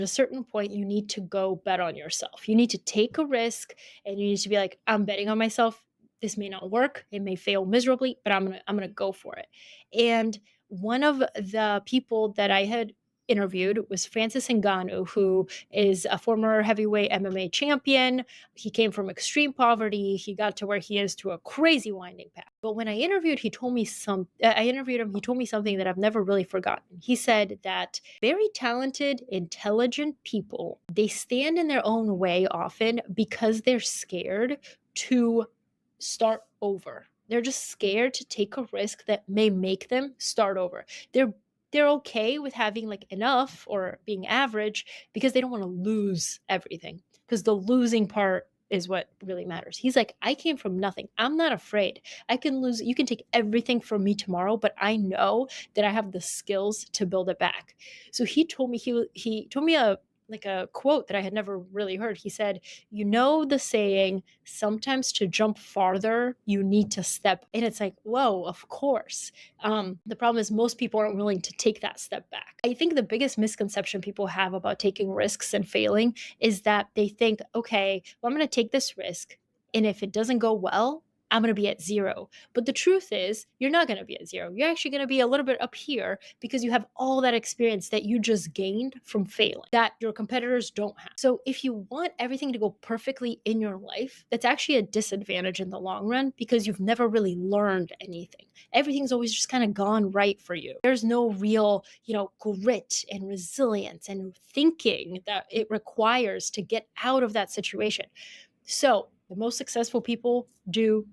At a certain point, you need to go bet on yourself. You need to take a risk and you need to be like, I'm betting on myself. This may not work. It may fail miserably, but I'm gonna go for it. And one of the people that I had interviewed was Francis Ngannou, who is a former heavyweight MMA champion. He came from extreme poverty. He got to where he is to a crazy winding path. But when I interviewed him, he told me something that I've never really forgotten. He said that very talented, intelligent people, they stand in their own way often because they're scared to start over. They're just scared to take a risk that may make them start over. They're okay with having like enough or being average because they don't want to lose everything. Because the losing part is what really matters. He's like, I came from nothing. I'm not afraid. I can lose. You can take everything from me tomorrow, but I know that I have the skills to build it back. So he told me he told me a quote that I had never really heard. He said, "You know the saying, sometimes to jump farther, you need to step." And it's like, whoa, of course. The problem is most people aren't willing to take that step back. I think the biggest misconception people have about taking risks and failing is that they think, okay, well, I'm going to take this risk. And if it doesn't go well, I'm going to be at zero. But the truth is, you're not going to be at zero. You're actually going to be a little bit up here because you have all that experience that you just gained from failing that your competitors don't have. So if you want everything to go perfectly in your life, that's actually a disadvantage in the long run because you've never really learned anything. Everything's always just kind of gone right for you. There's no real, grit and resilience and thinking that it requires to get out of that situation. So the most successful people do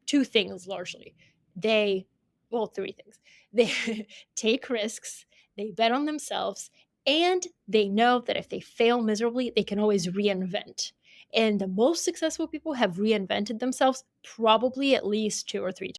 two things largely. Three things. They take risks, they bet on themselves, and they know that if they fail miserably, they can always reinvent. And the most successful people have reinvented themselves probably at least 2 or 3 times.